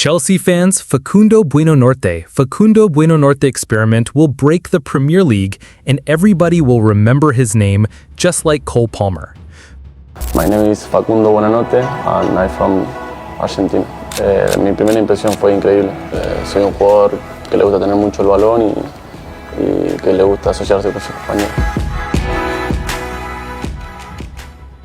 Chelsea fans, Facundo Buonanotte experiment will break the Premier League and everybody will remember his name just like Cole Palmer. My name is Facundo Buonanotte and I'm from Argentina. Mi primera impresión fue increíble. Soy un jugador que le gusta tener mucho el balón y que le gusta asociarse con sus compañeros.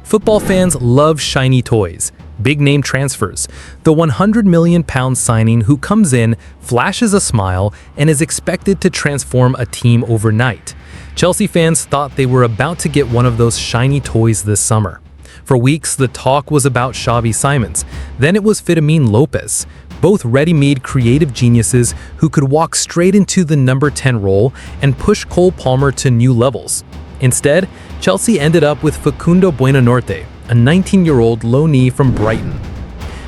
Football fans love shiny toys, big-name transfers, the £100 million signing who comes in, flashes a smile, and is expected to transform a team overnight. Chelsea fans thought they were about to get one of those shiny toys this summer. For weeks, the talk was about Xavi Simons. Then it was Firmino Lopez, both ready-made creative geniuses who could walk straight into the number 10 role and push Cole Palmer to new levels. Instead, Chelsea ended up with Facundo Buonanotte, a 19-year-old loanee from Brighton.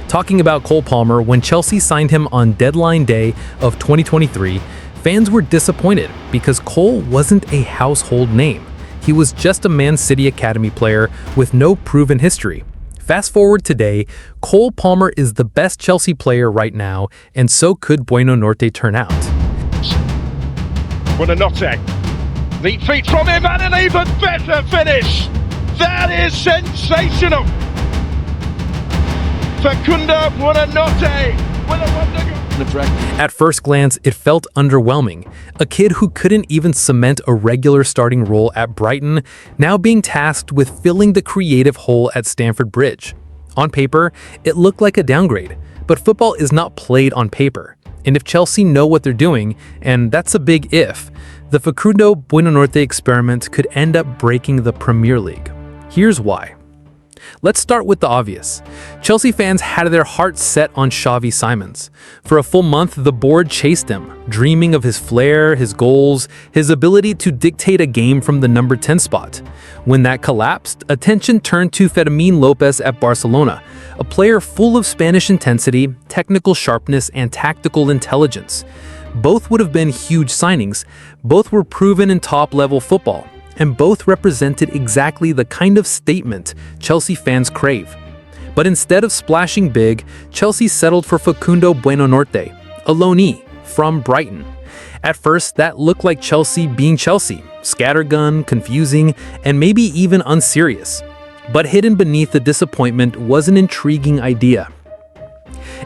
Talking about Cole Palmer, when Chelsea signed him on deadline day of 2023, fans were disappointed because Cole wasn't a household name. He was just a Man City Academy player with no proven history. Fast forward today, Cole Palmer is the best Chelsea player right now, and so could Buonanotte turn out. Buonanotte, neat feet from him and an even better finish. That is sensational. Facundo Buonanotte with a wonder goal. At first glance, it felt underwhelming. A kid who couldn't even cement a regular starting role at Brighton, now being tasked with filling the creative hole at Stamford Bridge. On paper, it looked like a downgrade, but football is not played on paper. And if Chelsea know what they're doing, and that's a big if, the Facundo Buonanotte experiment could end up breaking the Premier League. Here's why. Let's start with the obvious. Chelsea fans had their hearts set on Xavi Simons. For a full month, the board chased him, dreaming of his flair, his goals, his ability to dictate a game from the number 10 spot. When that collapsed, attention turned to Firmino Lopez at Barcelona, a player full of Spanish intensity, technical sharpness, and tactical intelligence. Both would have been huge signings. Both were proven in top-level football. And both represented exactly the kind of statement Chelsea fans crave. But instead of splashing big, Chelsea settled for Facundo Buonanotte, a loanee from Brighton. At first, that looked like Chelsea being Chelsea, scattergun, confusing, and maybe even unserious. But hidden beneath the disappointment was an intriguing idea.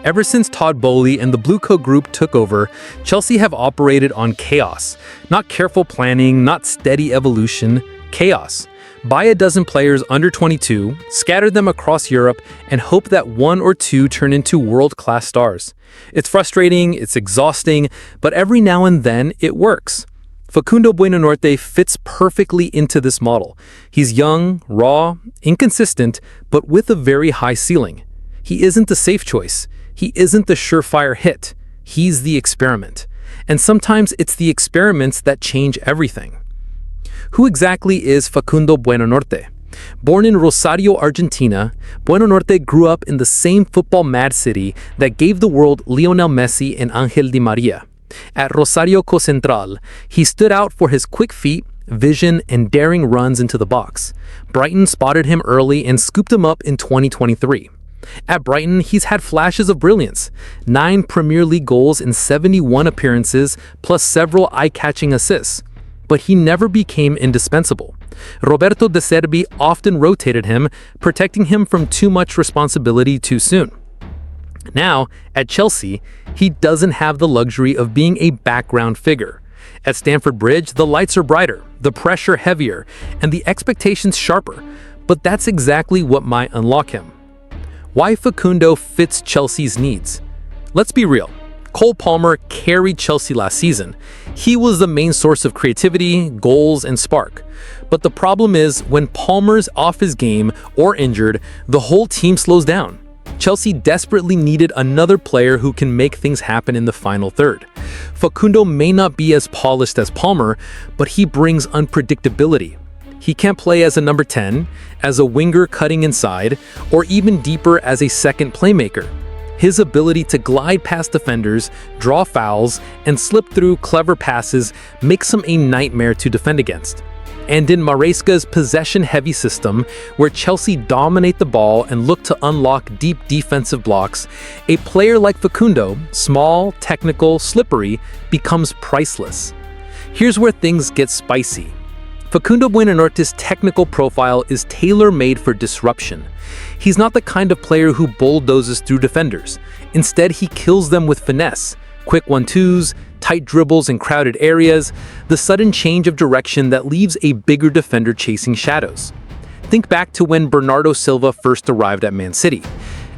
Ever since Todd Boehly and the Blue Coat Group took over, Chelsea have operated on chaos. Not careful planning, not steady evolution, chaos. Buy a dozen players under 22, scatter them across Europe, and hope that one or two turn into world-class stars. It's frustrating, it's exhausting, but every now and then it works. Facundo Buonanotte fits perfectly into this model. He's young, raw, inconsistent, but with a very high ceiling. He isn't the safe choice. He isn't the surefire hit. He's the experiment. And sometimes it's the experiments that change everything. Who exactly is Facundo Buonanotte? Born in Rosario, Argentina, Buonanotte grew up in the same football-mad city that gave the world Lionel Messi and Ángel Di María. At Rosario Central, he stood out for his quick feet, vision, and daring runs into the box. Brighton spotted him early and scooped him up in 2023. At Brighton, he's had flashes of brilliance. 9 Premier League goals in 71 appearances, plus several eye-catching assists. But he never became indispensable. Roberto De Zerbi often rotated him, protecting him from too much responsibility too soon. Now, at Chelsea, he doesn't have the luxury of being a background figure. At Stamford Bridge, the lights are brighter, the pressure heavier, and the expectations sharper. But that's exactly what might unlock him. Why Facundo fits Chelsea's needs? Let's be real. Cole Palmer carried Chelsea last season. He was the main source of creativity, goals, and spark. But the problem is, when Palmer's off his game or injured, the whole team slows down. Chelsea desperately needed another player who can make things happen in the final third. Facundo may not be as polished as Palmer, but he brings unpredictability. He can't play as a number 10, as a winger cutting inside, or even deeper as a second playmaker. His ability to glide past defenders, draw fouls, and slip through clever passes makes him a nightmare to defend against. And in Maresca's possession-heavy system, where Chelsea dominate the ball and look to unlock deep defensive blocks, a player like Facundo, small, technical, slippery, becomes priceless. Here's where things get spicy. Facundo Buonanotte's technical profile is tailor-made for disruption. He's not the kind of player who bulldozes through defenders. Instead, he kills them with finesse, quick 1-2s, tight dribbles in crowded areas, the sudden change of direction that leaves a bigger defender chasing shadows. Think back to when Bernardo Silva first arrived at Man City.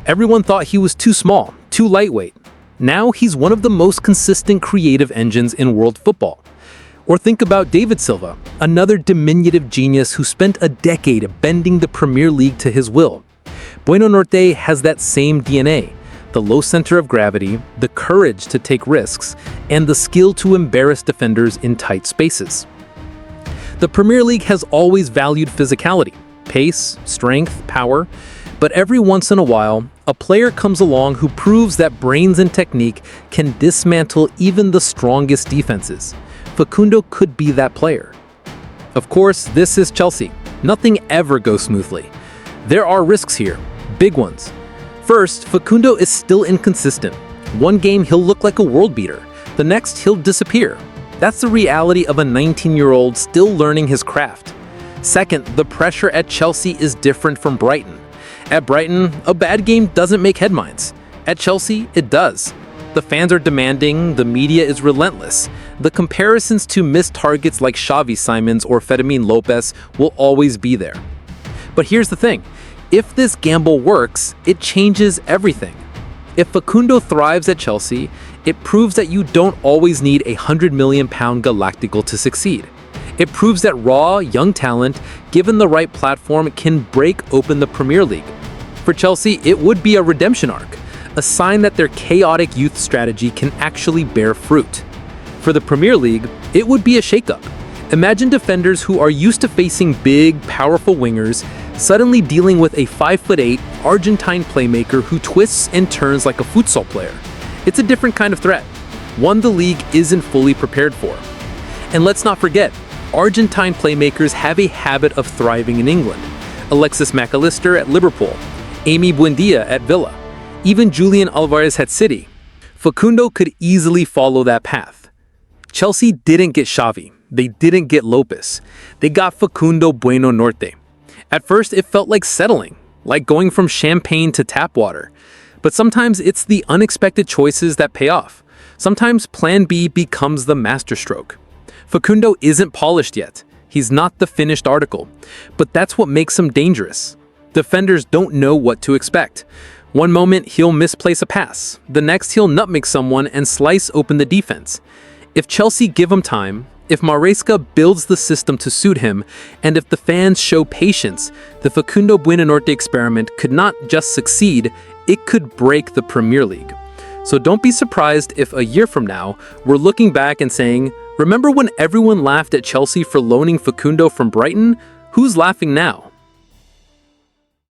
Everyone thought he was too small, too lightweight. Now he's one of the most consistent creative engines in world football. Or think about David Silva, another diminutive genius who spent a decade bending the Premier League to his will. Buonanotte has that same DNA. The low center of gravity, the courage to take risks, and the skill to embarrass defenders in tight spaces. The Premier League has always valued physicality, pace, strength, power, but every once in a while, a player comes along who proves that brains and technique can dismantle even the strongest defenses. Facundo could be that player. Of course, this is Chelsea. Nothing ever goes smoothly. There are risks here, big ones. First, Facundo is still inconsistent. One game he'll look like a world beater, the next he'll disappear. That's the reality of a 19-year-old still learning his craft. Second, the pressure at Chelsea is different from Brighton. At Brighton, a bad game doesn't make headlines. At Chelsea, it does. The fans are demanding, the media is relentless. The comparisons to missed targets like Xavi Simons or Fermin Lopez will always be there. But here's the thing. If this gamble works, it changes everything. If Facundo thrives at Chelsea, it proves that you don't always need a £100 million Galactical to succeed. It proves that raw, young talent, given the right platform, can break open the Premier League. For Chelsea, it would be a redemption arc, a sign that their chaotic youth strategy can actually bear fruit. For the Premier League, it would be a shakeup. Imagine defenders who are used to facing big, powerful wingers suddenly dealing with a 5'8" Argentine playmaker who twists and turns like a futsal player. It's a different kind of threat, one the league isn't fully prepared for. And let's not forget, Argentine playmakers have a habit of thriving in England. Alexis McAllister at Liverpool, Amy Buendia at Villa, even Julian Alvarez at City. Facundo could easily follow that path. Chelsea didn't get Xavi. They didn't get Lopez. They got Facundo Buonanotte. At first, it felt like settling, like going from champagne to tap water. But sometimes it's the unexpected choices that pay off. Sometimes Plan B becomes the masterstroke. Facundo isn't polished yet. He's not the finished article. But that's what makes him dangerous. Defenders don't know what to expect. One moment, he'll misplace a pass. The next, he'll nutmeg someone and slice open the defense. If Chelsea give him time, if Maresca builds the system to suit him, and if the fans show patience, the Facundo Buonanotte experiment could not just succeed, it could break the Premier League. So don't be surprised if a year from now, we're looking back and saying, remember when everyone laughed at Chelsea for loaning Facundo from Brighton? Who's laughing now?